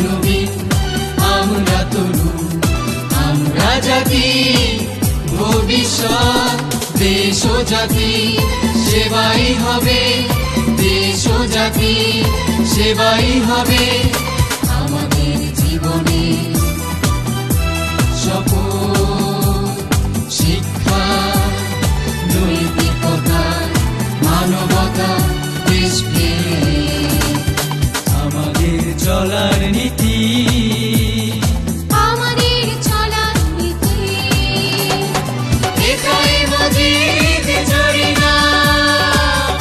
নবীন, আমরা তরুণ, আমরা জাতি, ভবিষ্যৎ দেশ ও জাতি সেবাই হবে, দেশ ও জাতি সেবাই হবে আমাদের জীবনে শপথ। শিক্ষা, নৈতিকতা, মানবতা, দেশপ্রেম আমাদের চলার নীতি, আমাদের চলার নীতি। একাই মজিদ জরিনা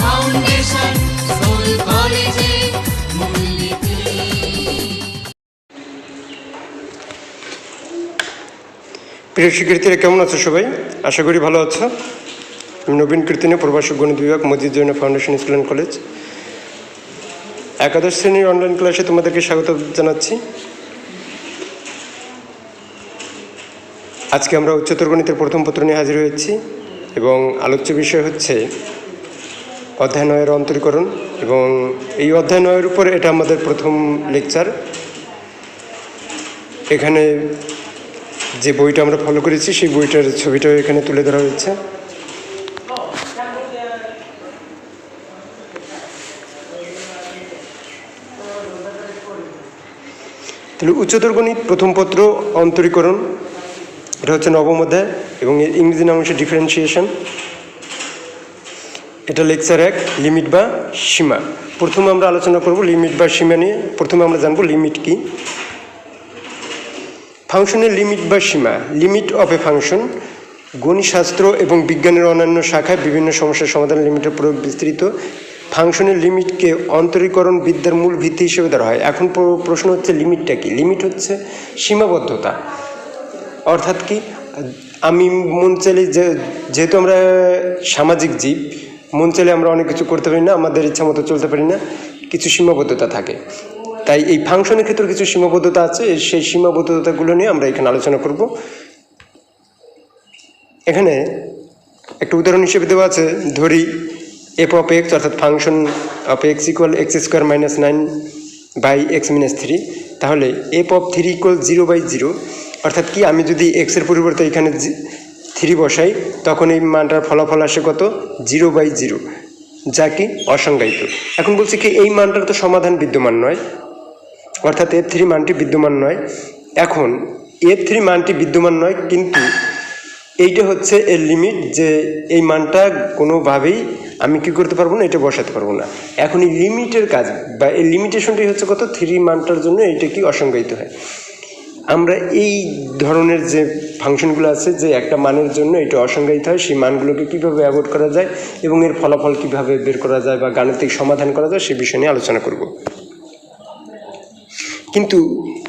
ফাউন্ডেশন স্কুল কলেজে মূলনীতি। প্রিয় শিক্ষার্থীরা, কেমন আছো সবাই? আশা করি ভালো আছো। আমি নবীন কীর্তনে, প্রভাষক গণিত বিভাগ, Majid Jain foundation school and college. একাদশ শ্রেণীর অনলাইন ক্লাসে তোমাদেরকে স্বাগত জানাচ্ছি। আজকে আমরা উচ্চতর গণিতের প্রথম পত্র নিয়ে হাজির হয়েছি এবং আলোচ্য বিষয় হচ্ছে অধ্যায় 9-এর অন্তরীকরণ, এবং এই অধ্যায় 9-এর উপর এটা আমাদের প্রথম লেকচার। এখানে যে বইটা আমরা ফলো করেছি সেই বইটার ছবিটাও এখানে তুলে ধরা হয়েছে। তাহলে উচ্চতর গণিত প্রথম পত্র অন্তরীকরণ, এটা হচ্ছে 9ম অধ্যায় এবং এর ইংরেজি নাম হচ্ছে ডিফারেন্সিয়েশন। এটা লেকচার 1, লিমিট বা সীমা। প্রথমে আমরা আলোচনা করব লিমিট বা সীমা নিয়ে। প্রথমে আমরা জানবো লিমিট কি। ফাংশনের লিমিট বা সীমা, লিমিট অফ এ ফাংশন, গণিতশাস্ত্র এবং বিজ্ঞানের অন্যান্য শাখায় বিভিন্ন সমস্যার সমাধান লিমিটের প্রয়োগ বিস্তৃত। ফাংশনের লিমিটকে অন্তরীকরণ বিদ্যার মূল ভিত্তি হিসেবে ধরা হয়। এখন প্রশ্ন হচ্ছে লিমিটটা কি? লিমিট হচ্ছে সীমাবদ্ধতা, অর্থাৎ কি, আমি মন চাইলে, যেহেতু আমরা সামাজিক জীব, মন চাইলে আমরা অনেক কিছু করতে পারি না, আমাদের ইচ্ছা মতো চলতে পারি না, কিছু সীমাবদ্ধতা থাকে। তাই এই ফাংশনের ক্ষেত্রে কিছু সীমাবদ্ধতা আছে, সেই সীমাবদ্ধতাগুলো নিয়ে আমরা এখানে আলোচনা করব। এখানে একটা উদাহরণ হিসেবে দেওয়া আছে, ধরি এফ অফ এক্স অর্থাৎ function of X equal X square minus 9 by x minus 3। তাহলে এফ অফ 3 ইকুয়াল 0/0, অর্থাৎ কি, আমি যদি এক্সের পরিবর্তে এখানে 3 বসাই তখন এই মানটার ফলাফল আসে কত? 0/0, যা কি অসংজ্ঞায়িত। এখন বলছি কি, এই মানটার তো সমাধান বিদ্যমান নয়, অর্থাৎ F3 মানটি বিদ্যমান নয়। এখন F3 মানটি বিদ্যমান নয়, কিন্তু এইটা হচ্ছে এর লিমিট, যে এই মানটা কোনোভাবেই আমি কী করতে পারবো না, এটা বসাতে পারবো না। এখন এই লিমিটের কাজ বা এই লিমিটেশনটাই হচ্ছে কত? 3 মানটার জন্য এইটা কি অসংজ্ঞায়িত হয়। আমরা এই ধরনের যে ফাংশনগুলো আছে, যে একটা মানের জন্য এটা অসংজ্ঞায়িত হয়, সেই মানগুলোকে কীভাবে অ্যাভয়েড করা যায় এবং এর ফলাফল কীভাবে বের করা যায় বা গাণিতিক সমাধান করা যায় সে বিষয় নিয়ে আলোচনা করব। কিন্তু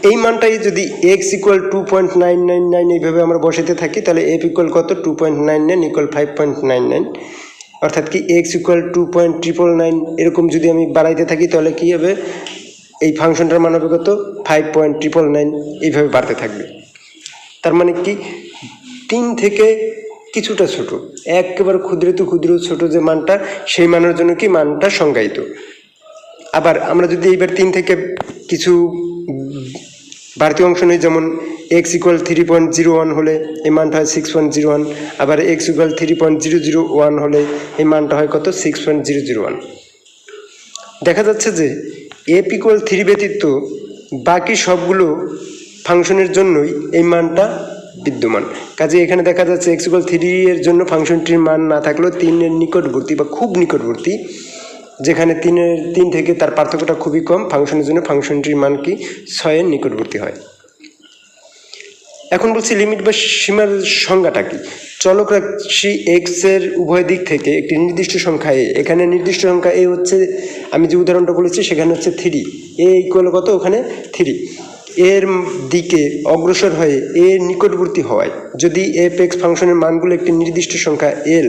এই মানটাই যদি x ইকুয়াল 2.999 এইভাবে আমরা বসাতে থাকি, তাহলে f ইকুয়াল কত? 2.99 ইকুয়াল 5.99, অর্থাৎ কি x ইকুয়াল 2.999 এরকম যদি আমি বাড়াইতে থাকি তাহলে কী হবে? এই ফাংশনটার মান হবে কত? 5.999 এইভাবে বাড়তে থাকবে। তার মানে কি, 3 থেকে কিছুটা ছোট, একেবারে ক্ষুদ্র ছোট যে মানটা, সেই মানের জন্য কি মানটা সংজ্ঞায়িত। আবার আমরা যদি এইবার 3 থেকে কিছু বাড়তি অংশ নেই, যেমন এক্স ইকুয়াল 3.01 হলে এই মানটা হয় 6.01, আবার এক্স ইকুয়াল 3.001 হলে এই মানটা হয় কত? 6.001। দেখা যাচ্ছে যে এফ ইকুয়াল 3 ব্যতীত বাকি সবগুলো ফাংশনের জন্যই এই মানটা বিদ্যমান। কাজে এখানে দেখা যাচ্ছে এক্স ইকুয়াল 3 এর জন্য ফাংশনটির মান না থাকলেও 3-এর নিকটবর্তী বা খুব নিকটবর্তী, যেখানে 3 থেকে তার পার্থক্যটা খুবই কম, ফাংশনের জন্য ফাংশনটির মান কি 6-এর নিকটবর্তী হয়। এখন বলছি লিমিট বা সীমার সংজ্ঞাটা কি। চলক রাশি এক্সের উভয় দিক থেকে একটি নির্দিষ্ট সংখ্যা এ, এখানে নির্দিষ্ট সংখ্যা এ হচ্ছে, আমি যে উদাহরণটা বলেছি সেখানে হচ্ছে 3, এ ইকুয়াল কত? ওখানে 3, এর দিকে অগ্রসর হয়ে এর নিকটবর্তী হওয়ায় যদি এফ এক্স ফাংশনের মানগুলো একটি নির্দিষ্ট সংখ্যা এল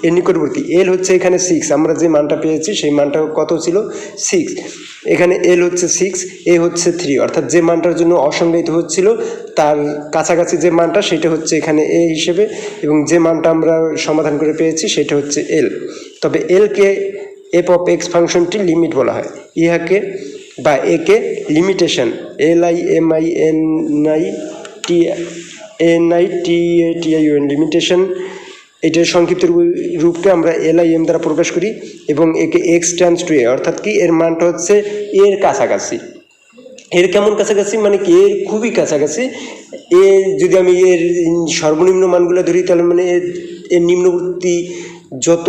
এর নিকটবর্তী, এল হচ্ছে এখানে 6, আমরা যে মানটা পেয়েছি সেই মানটা কত ছিল? 6। এখানে এল হচ্ছে 6, এ হচ্ছে 3, অর্থাৎ যে মানটার জন্য অসংজ্ঞায়িত হচ্ছিল তার কাছাকাছি যে মানটা সেটা হচ্ছে এখানে এ হিসেবে, এবং যে মানটা আমরা সমাধান করে পেয়েছি সেটা হচ্ছে এল। তবে এলকে এফ অফ এক্স ফাংশনটির লিমিট বলা হয়। ইহাকে বা একে লিমিটেশন LIMINITATION লিমিটেশন, এটার সংক্ষিপ্ত রূপকে আমরা LIM দ্বারা প্রকাশ করি এবং একে এক্স টেন্ডস টু এ, অর্থাৎ কি এর মানটা হচ্ছে এর কাছাকাছি। এর কেমন কাছাকাছি মানে কি এর খুবই কাছাকাছি। এর যদি আমি এর সর্বনিম্ন মানগুলো ধরি তাহলে মানে এর নিম্নবর্তী যত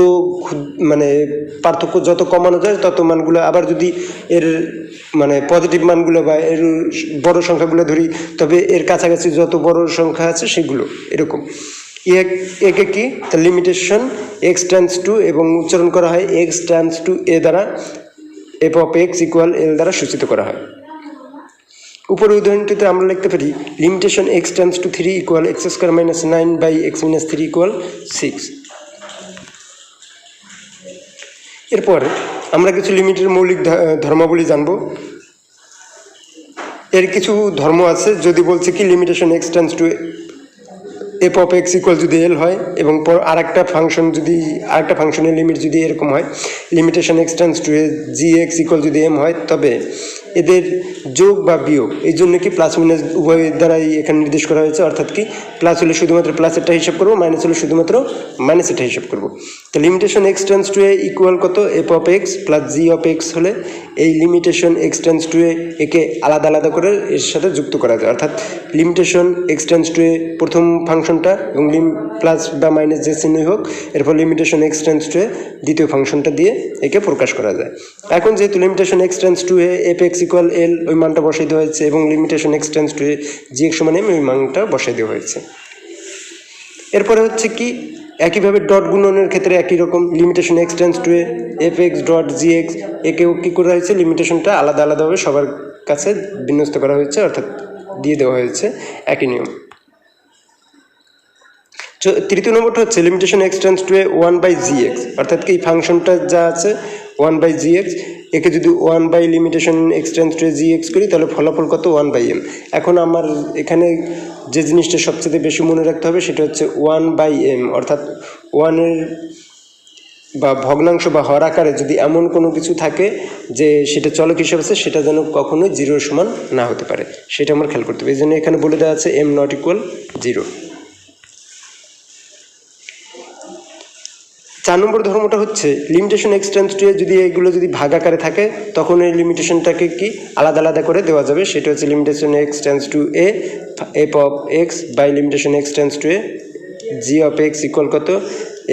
মানে পার্থক্য যত কমানো যায় তত মানগুলো, আবার যদি এর মানে পজিটিভ মানগুলো বা এর বড় সংখ্যাগুলো ধরি তবে এর কাছাকাছি যত বড় সংখ্যা আছে সেগুলো এরকম। একে কি তার লিমিটেশন এক্স টেন্ডস টু এবং উচ্চারণ করা হয় এক্স টেন্ডস টু এ দ্বারা, F of X equal L দ্বারা সূচিত করা হয়। উপরের উদাহরণটিতে আমরা লিখতে পারি limitation x tends to 3 equal X square minus 9 by x minus 3 equal 6। এরপর আমরা কিছু লিমিটের মৌলিক ধর্মাবলী জানব। এর কিছু ধর্ম আছে, যদি বলছে কি limitation x tends to F of X equal যদি এল হয় এবং আরেকটা ফাংশনের লিমিট যদি এরকম হয় limitation x tends to G x equal যদি এম হয়, তবে এদের যোগ বা বিয়োগ এই জন্য কি প্লাস মাইনাস উভয় দ্বারাই এখানে নির্দেশ করা হয়েছে, অর্থাৎ কি প্লাস হলে শুধুমাত্র প্লাসেরটা হিসাব করবো, মাইনাস হলে শুধুমাত্র মাইনাসেরটা হিসাব করবো। তো limitation x tends to a equal কত f of x plus g of x হলে এই লিমিটেশন এক্স টেন্ডস টু একে আলাদা আলাদা করে এর সাথে যুক্ত করা যায়, অর্থাৎ লিমিটেশন এক্স টেন্ডস টু প্রথম ফাংশনটা এবং প্লাস বা মাইনাস যে চিহ্নই হোক, এরপর লিমিটেশন এক্স টেন্ডস টু দ্বিতীয় ফাংশনটা দিয়ে একে প্রকাশ করা যায়। এখন যেহেতু limitation x tends to f x equal l ওই মানটা বসাই দেওয়া হয়েছে এবং limitation x tends to G x সমান এম ওই মানটা বসাই দেওয়া হয়েছে। এরপরে হচ্ছে কি একইভাবে ডট গুণনের ক্ষেত্রে একই রকম limitation x tends to f x dot g x একেও কী করা হয়েছে লিমিটেশনটা আলাদা আলাদাভাবে সবার কাছে বিন্যস্ত করা হয়েছে, অর্থাৎ দিয়ে দেওয়া হয়েছে একই নিয়ম। তৃতীয় নম্বরটা হচ্ছে limitation x tends to 1 by G X, অর্থাৎ কি এই ফাংশনটা যা আছে 1 বাই জি এক্স একে যদি 1 by limitation x tends to G X করি তাহলে ফলাফল কত 1 বাই এম। এখন আমার এখানে যে জিনিসটা সবচেয়ে বেশি মনে রাখতে হবে সেটা হচ্ছে 1 বাই এম, অর্থাৎ 1-এর বা ভগ্নাংশ বা হর আকারে যদি এমন কোনো কিছু থাকে যে সেটা চলক হিসাবে আছে সেটা যেন কখনোই 0 সমান না হতে পারে, সেটা আমার খেয়াল করতে হবে। এই জন্য এখানে বলে দেওয়া আছে এম নট ইকুয়াল 0। 4 নম্বর ধর্মটা হচ্ছে লিমিটেশন এক্স টেন্ডস টু যদি এগুলো যদি ভাগ আকারে থাকে তখন এই লিমিটেশনটাকে কি আলাদা আলাদা করে দেওয়া যাবে, সেটা হচ্ছে limitation x tends to F of X by limitation x tends to G of X equal কত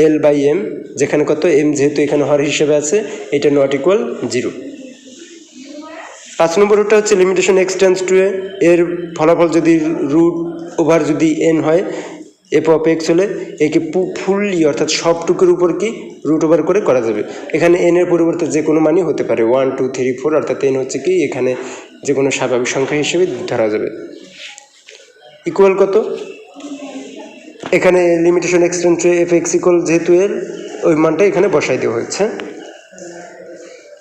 এল বাই এম, যেখানে কত এম যেহেতু এখানে হর হিসেবে আছে এটা নট ইকুয়াল 0। 5 নম্বরটা হচ্ছে লিমিটেশন এক্স টেন্ডস টু এর ফলাফল যদি রুট ওভার যদি এন হয় এফ অফ এক্স হলে একে ফুললি অর্থাৎ সবটুকুর উপর কি রুট ওভার করে করা যাবে। এখানে এন এর পরিবর্তে যে কোনো মানই হতে পারে 1 2 3 4, অর্থাৎ এন হচ্ছে কি এখানে যে কোনো স্বাভাবিক সংখ্যা হিসেবে ধরা যাবে। ইকুয়াল কত এখানে limitation x tends to f x equal যেহেতু এর ওই মানটা এখানে বসাই দেওয়া হয়েছে।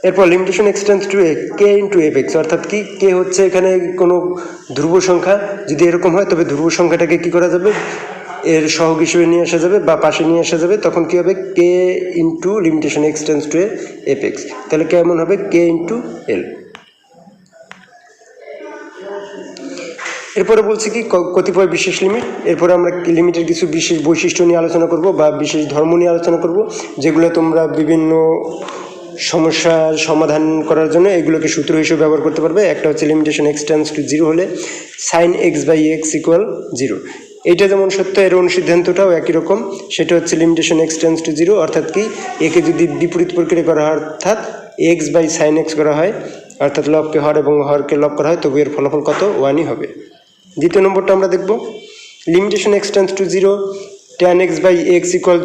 এরপর লিমিটেশন এক্স টেন্ডস টু কে ইন্টু এফ এক্স, অর্থাৎ কি কে হচ্ছে এখানে কোনো ধ্রুব সংখ্যা, যদি এরকম হয় তবে ধ্রুব সংখ্যাটাকে কী করা যাবে এর সহগ হিসেবে নিয়ে আসা যাবে বা পাশে নিয়ে আসা যাবে, তখন কী হবে k into limitation x tends to f x, তাহলে কেমন হবে কে ইন্টু এল। এরপরে বলছি কি কতিপয় বিশেষ লিমিট, এরপরে আমরা লিমিটের কিছু বিশেষ বৈশিষ্ট্য নিয়ে আলোচনা করব বা বিশেষ ধর্ম নিয়ে আলোচনা করব, যেগুলো তোমরা বিভিন্ন সমস্যার সমাধান করার জন্য এগুলোকে সূত্র হিসেবে ব্যবহার করতে পারবে। একটা হচ্ছে লিমিটেশন এক্স টেন্ডস টু 0 হলে sine x by x equal 0, এইটা যেমন সত্য এর অনুসিদ্ধান্তটাও একই রকম, সেটা হচ্ছে লিমিটেশন এক্স টেন্ডস টু 0, অর্থাৎ কি একে যদি বিপরীত প্রক্রিয়া করা হয় অর্থাৎ এক্স বাই সাইন এক্স করা হয়, অর্থাৎ লবকে হর এবং হরকে লব করা হয়, তবু এর ফলাফল কত 1ই হবে। দ্বিতীয় নম্বরটা আমরা দেখব limitation x tends to 0 tan x by x equal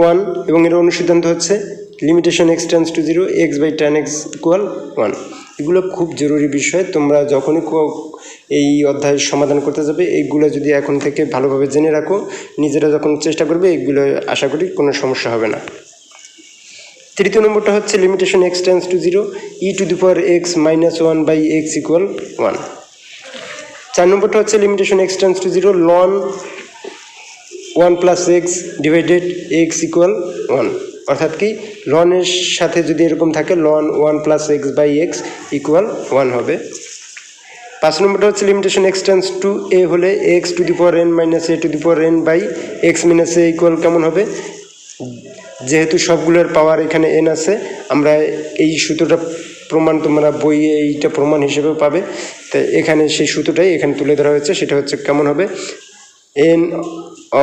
1, এবং এর অনুসিদ্ধান্ত হচ্ছে limitation x tends to 0 x by tan x equal 1। এগুলো খুব জরুরি বিষয়, তোমরা যখনই এই অধ্যায়ের সমাধান করতে যাবে এইগুলো যদি এখন থেকে ভালোভাবে জেনে রাখো, নিজেরা যখন চেষ্টা করবে এইগুলো আশা করি কোনো সমস্যা হবে না। তৃতীয় নম্বরটা হচ্ছে limitation x tends to 0 e to the power x minus 1 by x equal 1। 4 নম্বরটা হচ্ছে limitation x tends to 0 ln 1 plus x divided x equal 1। অর্থাৎ কি লনের সাথে যদি এরকম থাকে ln 1 plus x by x equal 1 হবে। 5 নম্বরটা হচ্ছে limitation x tends to a হলে x to the power n minus a to the power n by x minus a equal কেমন হবে? যেহেতু সবগুলোর পাওয়ার এখানে এন আছে, আমরা এই সূত্রটা প্রমাণ তোমরা বইয়ে এইটা প্রমাণ হিসেবেও পাবে, তাই এখানে সেই সূত্রটাই এখানে তুলে ধরা হয়েছে। সেটা হচ্ছে কেমন হবে? N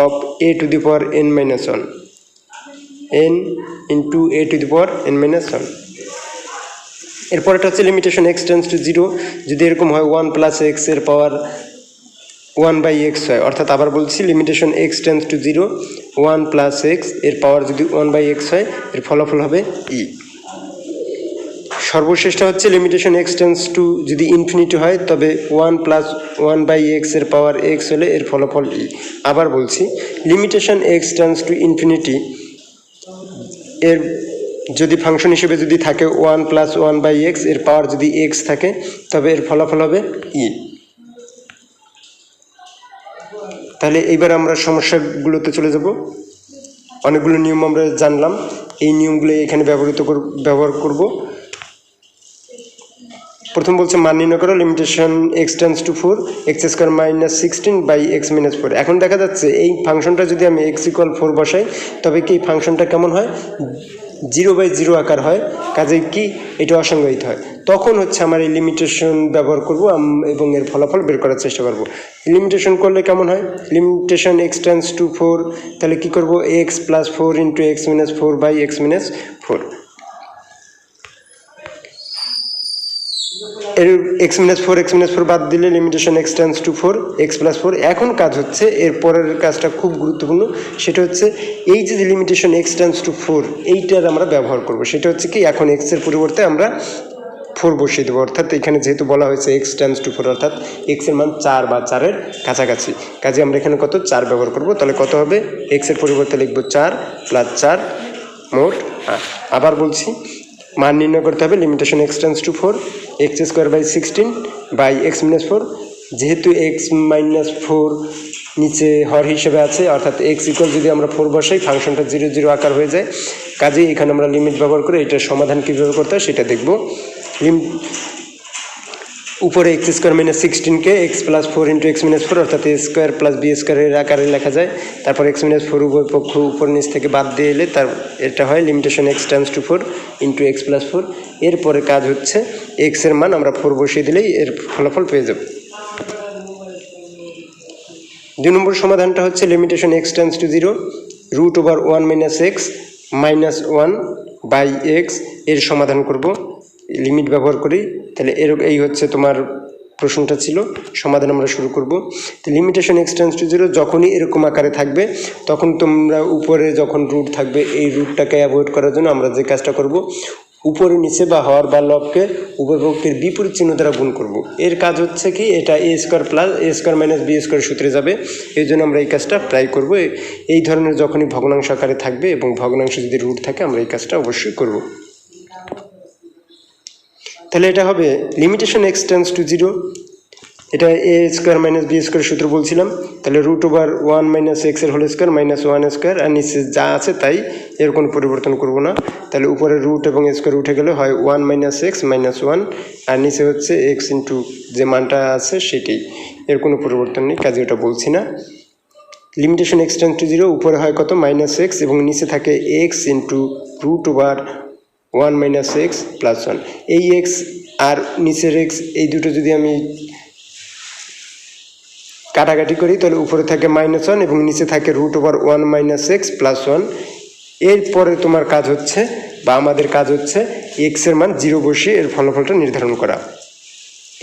of a to the power n minus one, n into a to the power n minus one. এরপরটা হচ্ছে limitation x tends to zero, যদি এরকম হয় 1 প্লাস এক্স এর পাওয়ার 1 বাই এক্স হয়, অর্থাৎ আবার বলছি limitation x tends to zero 1 plus x এর পাওয়ার যদি 1 বাই এক্স হয়, এর ফলাফল হবে ই। সর্বশেষটা হচ্ছে লিমিটেশন এক্স টেন্ডস টু যদি ইনফিনিটি হয়, তবে 1 প্লাস 1 বাই এক্স এর পাওয়ার এক্স হলে এর ফলাফল ই। আবার বলছি limitation x tends to infinity এর যদি ফাংশন হিসেবে যদি থাকে 1 প্লাস 1 বাই এক্স এর পাওয়ার যদি এক্স থাকে, তবে এর ফলাফল হবে ই। তাহলে এইবার আমরা সমস্যাগুলোতে চলে যাব। অনেকগুলো নিয়ম আমরা জানলাম, এই নিয়মগুলো এখানে ব্যবহার করব। প্রথম বলছে মান নির্ণয় করো limitation x tends to 4 x square minus 16 by x minus 4। এখন দেখা যাচ্ছে এই ফাংশনটা যদি আমি এক্স ইকুয়াল 4 বসাই, তবে কি এই ফাংশনটা কেমন হয়? 0 বাই 0 আকার হয়, কাজেই কি এটা অসংজ্ঞায়িত হয়। তখন হচ্ছে আমার এই লিমিটেশন ব্যবহার করব এবং এর ফলাফল বের করার চেষ্টা করব। লিমিটেশন করলে কেমন হয়? লিমিটেশন এক্স টেন্ডস টু 4, তাহলে কি করব? X plus 4 into x minus 4 by x minus 4। এর এক্স মাইনাস ফোর বাদ দিলে limitation x tends to 4 x plus 4। এখন কাজ হচ্ছে এর পরের কাজটা খুব গুরুত্বপূর্ণ, সেটা হচ্ছে এই যে লিমিটেশন এক্স টেন্ডস টু 4 এইটার আমরা ব্যবহার করব। সেটা হচ্ছে কি এখন এক্সের পরিবর্তে আমরা 4 বসিয়ে দেবো, অর্থাৎ এখানে যেহেতু বলা হয়েছে এক্স টেন্ডস টু 4 অর্থাৎ এক্সের মান 4 বা 4-এর কাছাকাছি, কাজে আমরা এখানে কত 4 ব্যবহার করব। তাহলে কত হবে? এক্সের পরিবর্তে লিখব 4 প্লাস 4 মোট 8। আবার বলছি মান নির্ণয় করতে হবে limitation x tends to 4 x square by 16 by x minus 4। যেহেতু এক্স মাইনাস 4 নিচে হর হিসেবে আছে, অর্থাৎ এক্স ইকুয়াল যদি আমরা 4 বসাই ফাংশনটা 0 0 আকার হয়ে যায়, কাজেই এখানে আমরা লিমিট ব্যবহার করে এটার সমাধান কীভাবে করতে হয় সেটা দেখব। উপরে এক্স স্কোয়ার মাইনাস 16কে x plus 4 into x minus 4 অর্থাৎ এ স্কোয়ার প্লাস বি স্কোয়ারের আকারে লেখা যায়। তারপর এক্স মাইনাস 4 উভয় পক্ষ উপর নিচ থেকে বাদ দিয়ে এলে এটা হয় limitation x tends to 4 into x plus 4। এরপরে কাজ হচ্ছে এক্সের মান আমরা 4 বসিয়ে দিলেই এর ফলাফল পেয়ে যাব। 2 নম্বর সমাধানটা হচ্ছে limitation x tends to 0 root over 1 minus x minus 1 by x এর সমাধান করব লিমিট ব্যবহার করি। তাহলে এই হচ্ছে তোমার প্রশ্নটা ছিল, সমাধান আমরা শুরু করব। তো লিমিটেশন এক্স টেন্ডস টু 0 যখনই এরকম আকারে থাকবে, তখন তোমরা উপরে যখন রুট থাকবে এই রুটটাকে অ্যাভয়েড করার জন্য আমরা যে কাজটা করব, উপরে নিচে বা হর বা লবকে উভয় পক্ষের বিপরীত চিহ্ন দ্বারা গুণ করব। এর কাজ হচ্ছে কি এটা এ স্কোয়ার প্লাস এ স্কোয়ার মাইনাস বি স্কোয়ার সূত্রে যাবে, এই জন্য আমরা এই কাজটা প্রায় করব। এই ধরনের যখনই ভগ্নাংশ আকারে থাকবে এবং ভগ্নাংশ যদি রুট থাকে আমরা এই কাজটা অবশ্যই করব। তাহলে এটা হবে লিমিটেশন এক্স টেন্ডস টু 0, এটা এ স্কোয়ার মাইনাস বি স্কোয়ার সূত্র বলছিলাম। তাহলে রুট ওভার 1 মাইনাস এক্স এর হোল স্কোয়ার মাইনাস 1 স্কোয়ার, আর নিচে যা আছে তাই, এর কোনো পরিবর্তন করব না। তাহলে উপরে রুট এবং স্কোয়ার উঠে গেলে হয় 1 মাইনাস এক্স মাইনাস 1, আর নিচে হচ্ছে এক্স ইন্টু যে মানটা আছে সেটাই, এর কোনো পরিবর্তন নেই, কাজে ওটা বলছি না। লিমিটেশন এক্স টেন্ডস টু 0 উপরে হয় কত মাইনাস এক্স এবং নিচে থাকে x into root over 1 minus x plus 1। এই এক্স আর নিচের এক্স এই দুটো যদি আমি কাটাকাটি করি, তাহলে উপরে থাকে -1 এবং নিচে থাকে root over 1 minus x plus 1। এরপরে তোমার কাজ হচ্ছে বা আমাদের কাজ হচ্ছে এক্সের মান 0 বসিয়ে এর ফলাফলটা নির্ধারণ করা।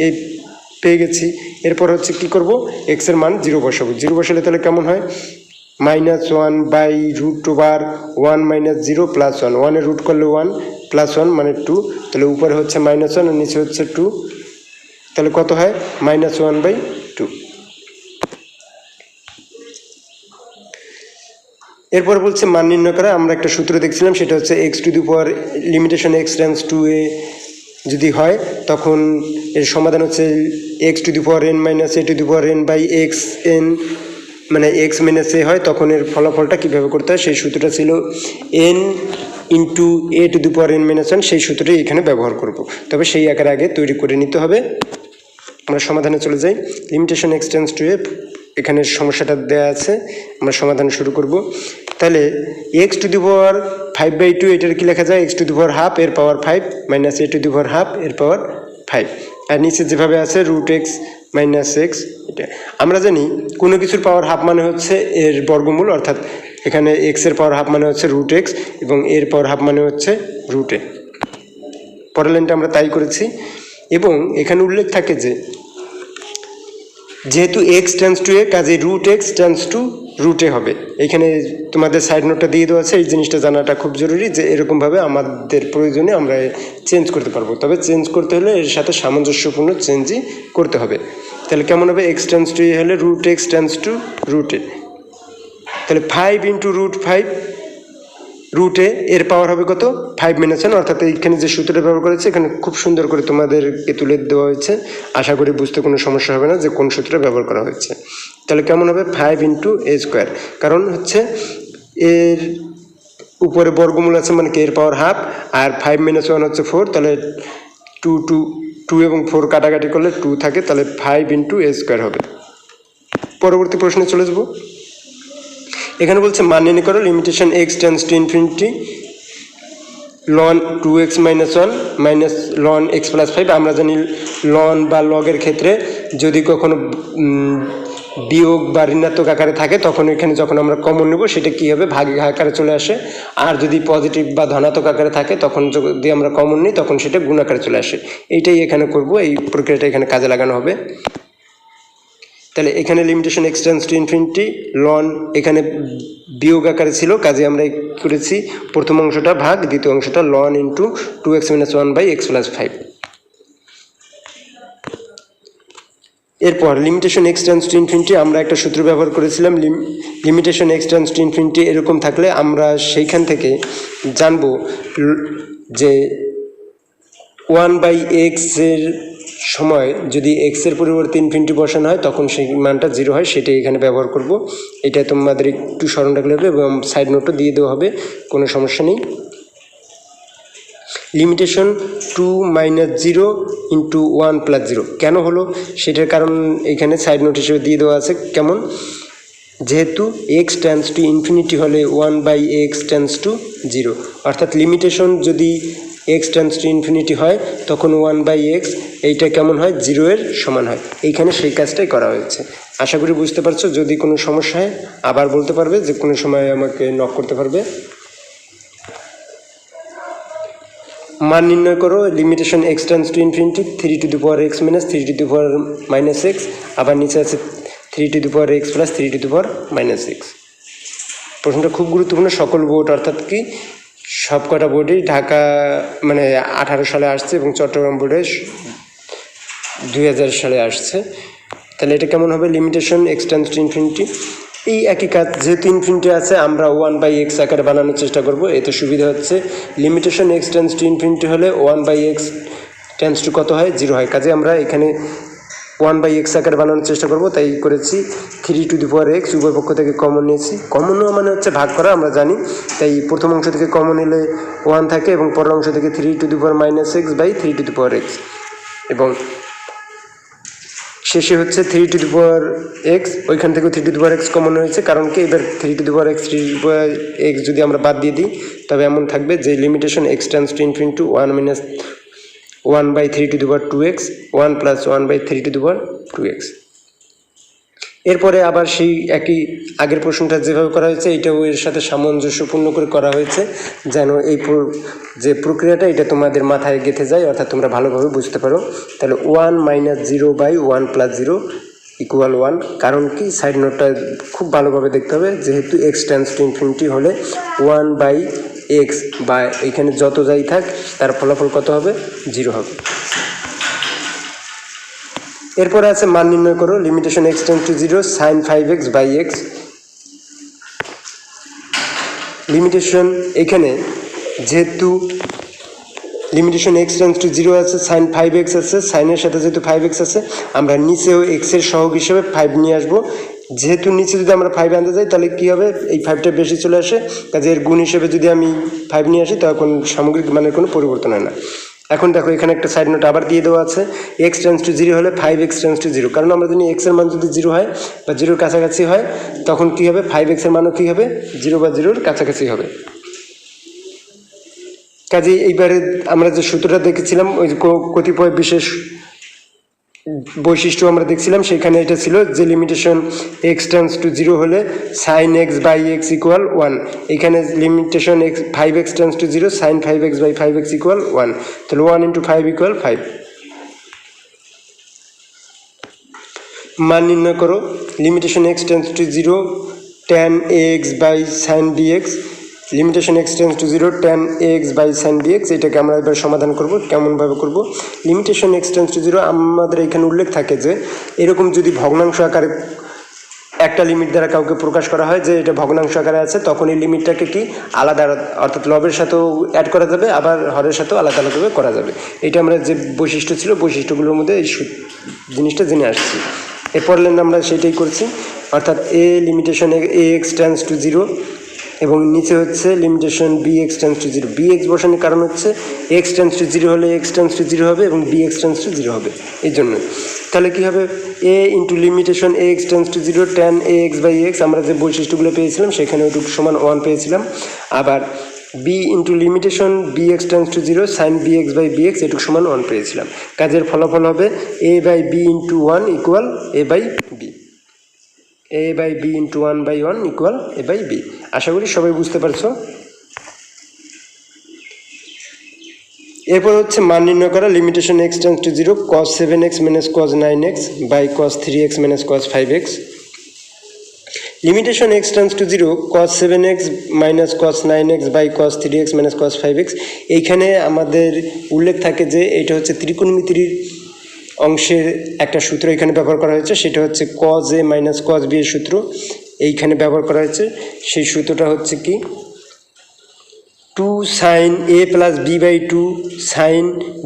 এই পেয়ে গেছি। এরপর হচ্ছে কি করব, এক্সের মান 0 বসাবো। 0 বসালে তাহলে কেমন হয়? -1 by root over 1 minus 0 plus 1, 1-এর রুট করলে 1 প্লাস 1 মানে 2, তাহলে উপরে হচ্ছে -1 আর নিচে হচ্ছে 2, তাহলে কত হয় -1/2। এরপর বলছে মান নির্ণয় করা। আমরা একটা সূত্র দেখছিলাম, সেটা হচ্ছে x to the power limitation x tends to a যদি হয়, তখন এর সমাধান হচ্ছে x to the power n minus a to the power n by x n মানে এক্স মাইনাস এ হয় তখন এর ফলাফলটা কীভাবে করতে হয় সেই সূত্রটা ছিল N into a to the power n minus one, সেই সূত্রটাই এখানে ব্যবহার করব। তবে সেই আকারে আগে তৈরি করে নিতে হবে। আমরা সমাধানে চলে যাই। লিমিটেশন এক্স টেন্ডস টু এ, এখানে সমস্যাটা দেওয়া আছে, আমরা সমাধান শুরু করব। তাহলে এক্স টু দি পাওয়ার 5/2 এটার কি লেখা যায়, x to the power half এর পাওয়ার 5 minus a to the power half এর পাওয়ার 5, আর নিচে যেভাবে আছে রুট এক্স মাইনাস এক্স। এটা আমরা জানি কোনো কিছুর পাওয়ার হাফ মানে হচ্ছে এর বর্গমূল, অর্থাৎ এখানে এক্সের পাওয়ার হাফ মানে হচ্ছে রুট এক্স এবং এর পাওয়ার হাফ মানে হচ্ছে রুট এ। পরের লাইনটা আমরা তাই করেছি এবং এখানে উল্লেখ থাকে যে যেহেতু এক্স টেন্ডস টু এ কাজে root x tends to root a হবে। এখানে তোমাদের সাইড নোটটা দিয়ে দেওয়া আছে, এই জিনিসটা জানাটা খুব জরুরি যে এরকমভাবে আমাদের প্রয়োজনে আমরা চেঞ্জ করতে পারবো, তবে চেঞ্জ করতে হলে এর সাথে সামঞ্জস্যপূর্ণ চেঞ্জই করতে হবে। তাহলে কেমন হবে, এক্স টেন্ডস টু এ হলে root x tends to root a, তাহলে 5 ইন্টু রুট 5 রুট এ এর পাওয়ার হবে কত 5 মাইনাস 1, অর্থাৎ এইখানে যে সূত্রটা ব্যবহার করেছে এখানে খুব সুন্দর করে তোমাদেরকে তুলে দেওয়া হয়েছে, আশা করি বুঝতে কোনো সমস্যা হবে না যে কোন সূত্রটা ব্যবহার করা হয়েছে। তাহলে কেমন হবে 5 ইন্টু এ স্কোয়ার, কারণ হচ্ছে এর উপরে বর্গমূল আছে মানে কি এর পাওয়ার হাফ, আর 5 মাইনাস 1 হচ্ছে 4, তাহলে 2 এবং 4 কাটাকাটি করলে 2 থাকে, তাহলে 5 ইন্টু এ স্কোয়ার হবে। পরবর্তী প্রশ্নে চলে যাবো। এখানে বলছে মান নির্ণয় করো limitation x tends to infinity ln 2x minus 1 minus ln x plus 5। আমরা জানি লন বা লগের ক্ষেত্রে যদি কখনো বিয়োগ বা ঋণাত্মক আকারে থাকে তখন এখানে যখন আমরা কমন নেব সেটা কী হবে, ভাগের আকারে চলে আসে, আর যদি পজিটিভ বা ধনাত্মক আকারে থাকে তখন যদি আমরা কমন নিই তখন সেটা গুণ আকারে চলে আসে। এইটাই এখানে করব, এই প্রক্রিয়াটা এখানে কাজে লাগানো হবে। তাহলে এখানে limitation x tends to infinity ln এখানে বিয়োগ আকারে ছিল, কাজে আমরা করেছি প্রথম অংশটা ভাগ, দ্বিতীয় অংশটা ln into 2x minus 1 by x plus 5। এরপর limitation x tends to infinity আমরা একটা সূত্র ব্যবহার করেছিলাম, limitation x tends to infinity এরকম থাকলে আমরা সেইখান থেকে জানবো যে 1/x এর সময় যদি এক্সের পরিবর্তে ইনফিনিটি বসানো হয় তখন সেই মানটা 0 হয়, সেটাই এখানে ব্যবহার করব। এটা তোমাদের একটু স্মরণ রাখলে হবে এবং সাইড নোটও দিয়ে দেওয়া হবে, কোনো সমস্যা নেই। লিমিটেশন 2 মাইনাস 0 ইন্টু 1 প্লাস 0 কেন হলো সেটার কারণ এখানে সাইড নোট হিসেবে দিয়ে দেওয়া আছে। কেমন, যেহেতু এক্স টেন্ডস টু ইনফিনিটি হলে 1/x টেন্ডস টু 0, অর্থাৎ লিমিটেশন যদি এক্স টেন্ডস টু ইনফিনিটি হয় তখন 1/x এইটা কেমন হয় 0 এর সমান হয়। এইখানে সেই কাজটাই করা হয়েছে। আশা করি বুঝতে পারছো। যদি কোনো সমস্যা হয় আবার বলতে পারবে, যে কোনো সময় আমাকে নক করতে পারবে। মান নির্ণয় করো limitation x tends to infinity 3 to the power x minus 3 to the power minus x, আবার নিচে আছে 3 to the power x plus 3 to the power minus x. প্রশ্নটা খুব গুরুত্বপূর্ণ, সকল বোর্ড অর্থাৎ কি সব কটা বোর্ডেই ঢাকা মানে 18 সালে আসছে এবং চট্টগ্রাম বোর্ডে 2000 সালে আসছে। তাহলে এটা কেমন হবে, limitation x tends to infinity, এই একই কাজ, যেহেতু ইনফিনিটি আছে আমরা 1/x আকারে বানানোর চেষ্টা করব, এতে সুবিধা হচ্ছে। Limitation x tends to infinity হলে 1/x টেন্ডস টু কত হয় 0 হয়, কাজে আমরা এখানে 1/x আকারে বানানোর চেষ্টা করব, তাই করেছি 3 টু দি পাওয়ার এক্স, উভয় পক্ষ থেকে কমন নিয়েছি। কমন মানে হচ্ছে ভাগ করা, আমরা জানি, তাই প্রথম অংশ থেকে কমন নিলে 1 থাকে এবং পরের অংশ থেকে 3 to the power minus x by 3 to the power x, এবং শেষে হচ্ছে 3 টু দি পাওয়ার এক্স, ওইখান থেকেও 3 to the power x common হয়েছে, কারণ কি এবার 3 to the power x 3 to the power x যদি আমরা বাদ দিয়ে দিই তবে এমন থাকবে যে limitation x tends to infinity 1 minus 1/3 two the power 2x 1 plus 1/3 two the power 2x। এরপরে আবার সেই একই আগের প্রশ্নটা যেভাবে করা হয়েছে এটাও এর সাথে সামঞ্জস্যপূর্ণ করে করা হয়েছে, যেন এই যে প্রক্রিয়াটা এটা তোমাদের মাথায় গেঁথে যায়, অর্থাৎ তোমরা ভালোভাবে বুঝতে পারো। তাহলে 1 মাইনাস 0/1 প্লাস 0 ইকুয়াল 1, কারণ কি সাইড নোটটা খুব ভালোভাবে দেখতে হবে, যেহেতু এক্স টেন্ডস টু ইনফিনিটি হলে 1/x বা এখানে যত যাই থাক তার ফলাফল কত হবে 0 হবে। এরপরে আছে মান নির্ণয় করো limitation x tends to 0 sine 5x by x. Limitation এখানে যেহেতু লিমিটেশন এক্স টেন্ডস টু 0 আছে, সাইন 5x আছে, সাইনের সাথে যেহেতু 5x আছে আমরা নিচেও এক্সের সহগ হিসেবে 5 নিয়ে আসবো, যেহেতু নিচে যদি আমরা 5 আনতে যাই তাহলে কী হবে, এই 5টা বেশি চলে আসে, কাজে এর গুণ হিসেবে যদি আমি 5 নিয়ে আসি তখন সামগ্রিক মানের কোনো পরিবর্তন হয় না। এখন দেখো এখানে একটা সাইড নোট আবার দিয়ে দেওয়া আছে, এক্স টেন্স টু 0 হলে 5x টেন্স টু 0, কারণ আমরা জানি এক্সের মান যদি 0 হয় বা 0-র কাছাকাছি হয় তখন কী হবে, 5xের মানও কী হবে, 0 বা 0-র কাছাকাছি হবে। কাজে এইবারে আমরা যে সূত্রটা দেখেছিলাম ওই কতিপয় বিশেষ বৈশিষ্ট্য আমরা দেখছিলাম, সেখানে এটা ছিল যে লিমিটেশন এক্স টেন্স টু 0 হলে sine x by x equal 1, এখানে limitation x 5x tends to 0 sine 5x by 5x equal 1, তাহলে 1 × 5 ইকুয়াল 5। মান নির্ণয় করো, limitation x tends to 0 tan ax by sine bx, limitation x tends to 0 tan ax by sine bx, এটাকে আমরা এবার সমাধান করব। কেমনভাবে করব, লিমিটেশন এক্স টেন্স টু 0 আমাদের এখানে উল্লেখ থাকে যে এরকম যদি ভগ্নাংশ আকারে একটা লিমিট দ্বারা কাউকে প্রকাশ করা হয় যে এটা ভগ্নাংশ আকারে আছে, তখন এই লিমিটটাকে কি আলাদা, অর্থাৎ লবের সাথেও অ্যাড করা যাবে, আবার হরের সাথেও আলাদা আলাদাভাবে করা যাবে। এটা আমরা যে বৈশিষ্ট্য ছিল বৈশিষ্ট্যগুলোর মধ্যে এই জিনিসটা জেনে আসছি। এরপর আমরা সেটাই করছি, অর্থাৎ a limitation a x tends to 0 এবং নিচে হচ্ছে limitation b x tends to 0। B x বসানোর কারণ হচ্ছে এক্স টেন্স টু 0 হলে এক্স টেন্স টু 0 হবে এবং বি এক্স টেন্স টু 0 হবে, এই জন্য। তাহলে কী হবে, a into limitation a x tends to 0 tan ax by x, আমরা যে বৈশিষ্ট্যগুলো পেয়েছিলাম সেখানে ওইটুকু সমান 1 পেয়েছিলাম। আবার b into limitation b x tends to 0 sine b x by b x, এটুকু সমান 1 পেয়েছিলাম। কাজের ফলাফল হবে a by b into 1 equal a by b, a by b into 1/1 equal a by b. আশা করি সবাই বুঝতে পারছো। এরপর হচ্ছে মান নির্ণয় করা, limitation x tends to 0 cos 7x minus cos 9x by cos 3x minus cos 5x, limitation x tends to 0 cos 7x minus cos 9x by cos 3x minus cos 5x। এইখানে আমাদের উল্লেখ থাকে যে এটা হচ্ছে ত্রিকোণমিতির অংশের একটা সূত্র এখানে ব্যবহার করা হয়েছে, সেটা হচ্ছে cos a minus cos b এর সূত্র এইখানে ব্যবহার করা হয়েছে। সেই সূত্রটা হচ্ছে কি 2 sin a plus b by 2 sin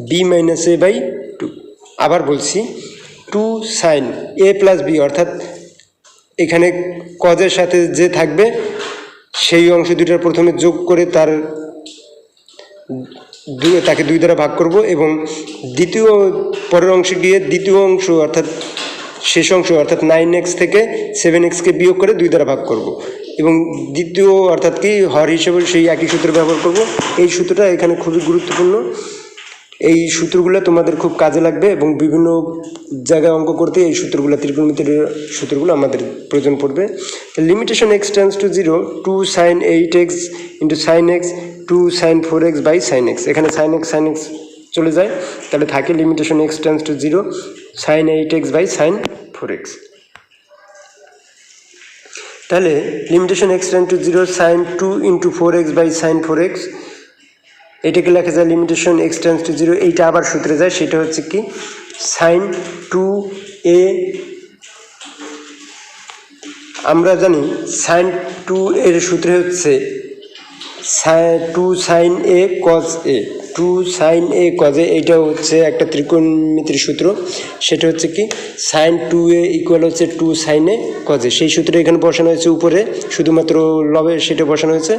b minus a by 2। আবার বলছি 2 sin a প্লাস b, অর্থাৎ এখানে কজের সাথে যে থাকবে সেই অংশ দুইটার প্রথমে যোগ করে তাকে 2 দ্বারা ভাগ করব এবং দ্বিতীয় পরের অংশে গিয়ে দ্বিতীয় অংশ অর্থাৎ শেষ অংশ অর্থাৎ 9x থেকে 7xকে বিয়োগ করে 2 দ্বারা ভাগ করব এবং দ্বিতীয় অর্থাৎ কি হর হিসেবে সেই একই সূত্র ব্যবহার করব। এই সূত্রটা এখানে খুবই গুরুত্বপূর্ণ, এই সূত্রগুলো তোমাদের খুব কাজে লাগবে এবং বিভিন্ন জায়গায় অঙ্ক করতে এই সূত্রগুলো ত্রিকোণমিতির সূত্রগুলো আমাদের প্রয়োজন পড়বে। Limitation x tends to 0 2 sin 8x into sine x 2 sin 4x by sine x, এখানে সাইন এক্স চলে যায়, তাহলে থাকে limitation x tends to 0 sin 8x by sine 4x। তাহলে limitation x tends to 0 sin 2 into 4x by sine 4x, এটাকে লেখা যায় limitation x tends to 0, এইটা আবার সূত্রে যায়, সেটা হচ্ছে কি সাইন 2a, আমরা জানি সাইন 2 এর সূত্রে হচ্ছে 2 sin a cos a, 2 sin a cos a, এইটা হচ্ছে একটা ত্রিকোণমিতির সূত্র, সেটা হচ্ছে কি সাইন 2a ইকুয়াল হচ্ছে 2 sin a cos a। সেই সূত্রে এখানে বসানো হয়েছে উপরে, শুধুমাত্র লবে সেটা বসানো হয়েছে।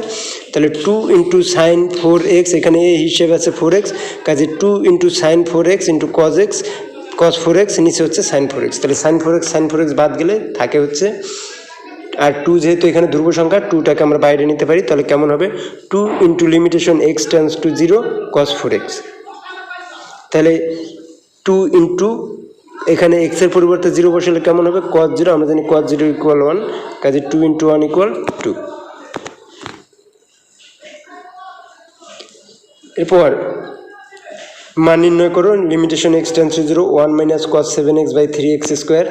তাহলে 2 ইন্টু সাইন 4x, এখানে a হিসেবে আছে 4x, কাজে 2 into sign 4x into cos x cos 4x, নিচে হচ্ছে সাইন 4x। তাহলে সাইন 4x বাদ গেলে থাকে হচ্ছে, আর 2 যেহেতু এখানে ধ্রুব সংখ্যা 2টাকে আমরা বাইরে নিতে পারি, তাহলে কেমন হবে 2 into limitation x tends to 0 cos 4x। তাহলে 2 ইন্টু এখানে এক্সের পরিবর্তে 0 বসালে কেমন হবে cos 0, আমরা জানি cos 0 ইকুয়াল 1, কাজে 2 ইন্টু 1 ইকুয়াল 2। এরপর মান নির্ণয় করো, limitation x tends to 0 1 minus cos 7x by 3x square,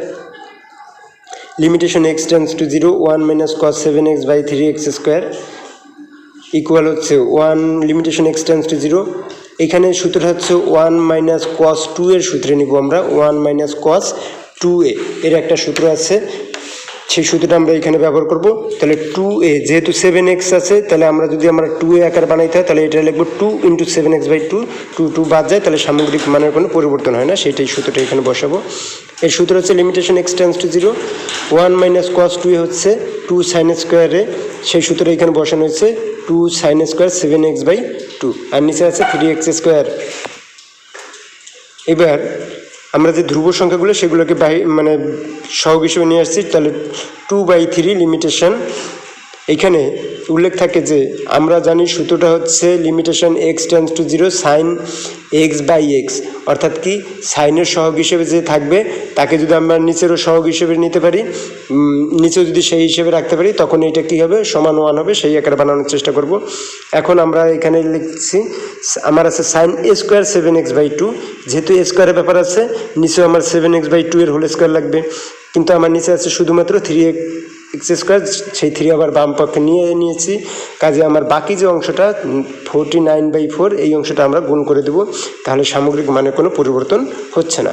limitation x tends to 0 1 minus cos 7x by 3x square equal হচ্ছে 1 লিমিটেশন এক্স টেন্স টু 0, এখানে সূত্রটা হচ্ছে 1 মাইনাস cos 2 এর সূত্রে নিব আমরা, 1 মাইনাস cos 2a এর একটা সূত্র আছে, সেই সূত্রটা আমরা এখানে ব্যবহার করব। তাহলে 2a যেহেতু 7x আছে, তাহলে আমরা 2a আকার বানাইতে হয়, তাহলে এটা লিখবো 2 × 7x/2, 2 বাদ যায়, তাহলে সামগ্রিক মানের কোনো পরিবর্তন হয় না, সেটাই সূত্রটা এখানে বসাবো। এর সূত্র হচ্ছে limitation x tends to 0, 1 - cos 2a হচ্ছে 2 sin স্কোয়ারে, সেই সূত্রটা এখানে বসানো হয়েছে 2 sin স্কোয়ার 7x/2, আর নিচে আছে 3x²। এবার আমরা যে ধ্রুব সংখ্যাগুলো সেগুলোকে সহগ হিসেবে নিয়ে আসছি, তাহলে 2/3 লিমিটেশন। এখানে উল্লেখ থাকে যে আমরা জানি সূত্রটা হচ্ছে limitation x tends to 0 sin x/x, অর্থাৎ কি সাইনের সহগ হিসেবে যে থাকবে তাকে যদি আমরা নিচেরও সহগ হিসেবে নিতে পারি, নিচেও যদি সেই হিসেবে রাখতে পারি, তখন এটা কী হবে, সমান 1 হবে, সেই আকারে বানানোর চেষ্টা করব। এখন আমরা এখানে লিখছি আমার আছে sin a² 7x/2, যেহেতু a স্কোয়ারের ব্যাপার আছে, নিচেও আমার 7x/2 এর হোল স্কোয়ার লাগবে, কিন্তু আমার নিচে আছে শুধুমাত্র 3x², সেই 3 আবার বাম পক্ষে নিয়েছি, কাজে আমার বাকি যে অংশটা 49/4, এই অংশটা আমরা গুণ করে দেব, তাহলে সামগ্রিক মানে কোনো পরিবর্তন হচ্ছে না।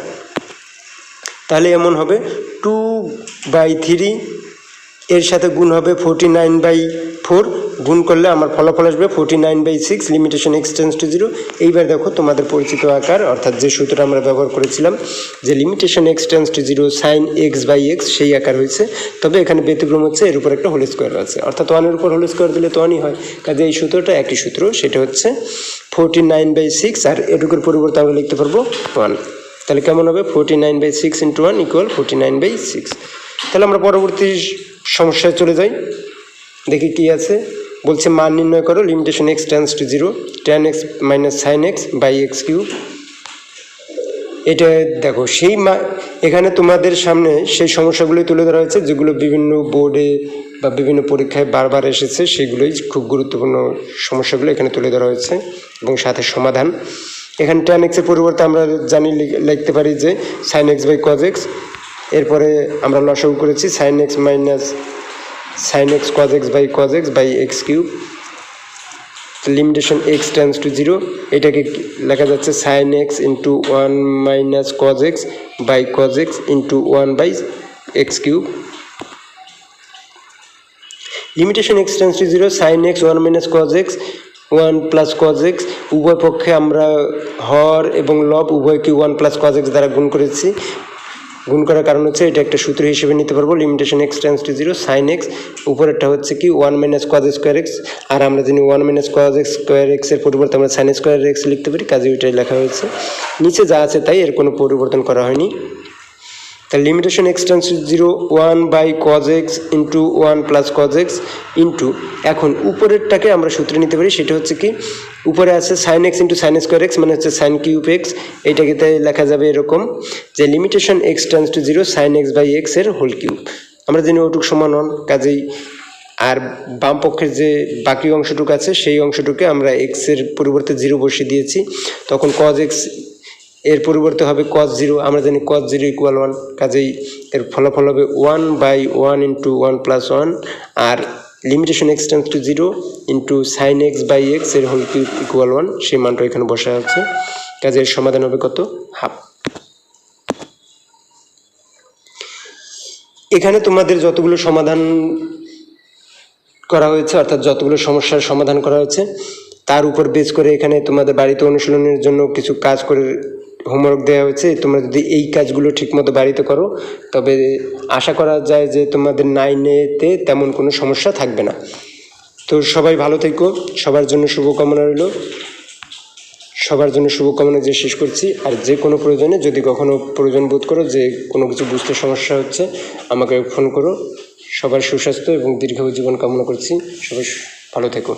তাহলে এমন হবে 2/3 এর সাথে গুণ হবে 49/4, গুণ করলে আমার ফলাফল আসবে 49/6 লিমিটেশন x টেন্ডস টু 0। এইবার দেখো তোমাদের পরিচিত আকার, অর্থাৎ যে সূত্রটা আমরা ব্যবহার করেছিলাম যে limitation x tends to 0 sin x/x, সেই আকার হয়েছে। তবে এখানে ব্যতিক্রম হচ্ছে এর উপর একটা হোল স্কোয়ার আছে, অর্থাৎ 1-এর উপর হোল স্কোয়ার দিলে তো 1ই হয়, কাজে এই সূত্রটা একই সূত্র, সেটা হচ্ছে 49/6, আর এটুকুর পরিবর্তে আমরা লিখতে পারবো 1। তাহলে কেমন হবে, 49/6 × 1 = 49/6। তাহলে আমরা পরবর্তী সমস্যায় চলে যাই, দেখি কি আছে। বলছে মান নির্ণয় করো limitation x tends to 0 tan x - sin x/x³। এটা দেখো সেই এখানে তোমাদের সামনে সেই সমস্যাগুলোই তুলে ধরা হয়েছে যেগুলো বিভিন্ন বোর্ডে বা বিভিন্ন পরীক্ষায় বারবার এসেছে, সেগুলোই খুব গুরুত্বপূর্ণ সমস্যাগুলো এখানে তুলে ধরা হয়েছে এবং সাথে সমাধান। এখানে tan x এর পরিবর্তে আমরা জানি লিখতে পারি যে sin x/cos x, এরপরে আমরা লসাগু করেছি sin x cos x/x³ limitation x tends to 0, এটাকে লেখা যাচ্ছে sin x × 1 - cos x/cos x × 1/x³। Limitation x tends to 0 sin x 1 - cos x 1 + cos x, উভয় পক্ষে আমরা হর এবং লব উভয়কে 1 + cos x দ্বারা গুণ করেছি। গুণ করার কারণ হচ্ছে এটা একটা সূত্র হিসেবে নিতে পারবো, limitation x tends to 0 sin x, উপরেরটা হচ্ছে কি 1 - cos x², আর আমরা জানি 1 - cos x² এর পরিবর্তে আমরা sin x² লিখতে পারি, কাজে ওইটাই লেখা হয়েছে। নিচে যা আছে তাই, এর কোনো পরিবর্তন করা হয়নি। তাহলে limitation x tends to 0 1/cos x × 1 + cos x into, এখন উপরেরটাকে আমরা সূত্রে নিতে পারি, সেটা হচ্ছে কি উপরে আছে sin x × sin² x মানে হচ্ছে sin³ x, এইটাকে তাই লেখা যাবে এরকম যে limitation x tends to 0 sin x/x এর হোল কিউব। আমরা জানি ওটুক সমান 1, কাজেই আর বাম পক্ষের যে বাকি অংশটুকু আছে সেই অংশটুকে আমরা x এর পরিবর্তে 0 বসিয়ে দিয়েছি, তখন cos x এর পরিবর্তে হবে cos 0, আমরা জানি cos 0 = 1, কাজেই এর ফলাফল হবে 1/1 × 1 + 1, আর limitation x tends to 0 × sin x/x এর হোল কিউব = 1, সেই মানটা এখানে বসা আছে, কাজে এর সমাধান হবে কত, হাফ। এখানে তোমাদের যতগুলো সমাধান করা হয়েছে, অর্থাৎ যতগুলো সমস্যার সমাধান করা হয়েছে, তার উপর বেস করে এখানে তোমাদের বাড়িতে অনুশীলনের জন্য কিছু কাজ করে হোমওয়ার্ক দেওয়া হয়েছে। তোমরা যদি এই কাজগুলো ঠিকমতো বাড়িতে করো, তবে আশা করা যায় যে তোমাদের 9-এতে তেমন কোনো সমস্যা থাকবে না। তো সবাই ভালো থেকো, সবার জন্য শুভকামনা রইল, সবার জন্য শুভকামনা যে শেষ করছি। আর যে কোনো প্রয়োজনে যদি কখনো প্রয়োজন বোধ করো যে কোনো কিছু বুঝতে সমস্যা হচ্ছে, আমাকে ফোন করো। সবার সুস্বাস্থ্য এবং দীর্ঘায়ু জীবন কামনা করছি, সবাই ভালো থেকো।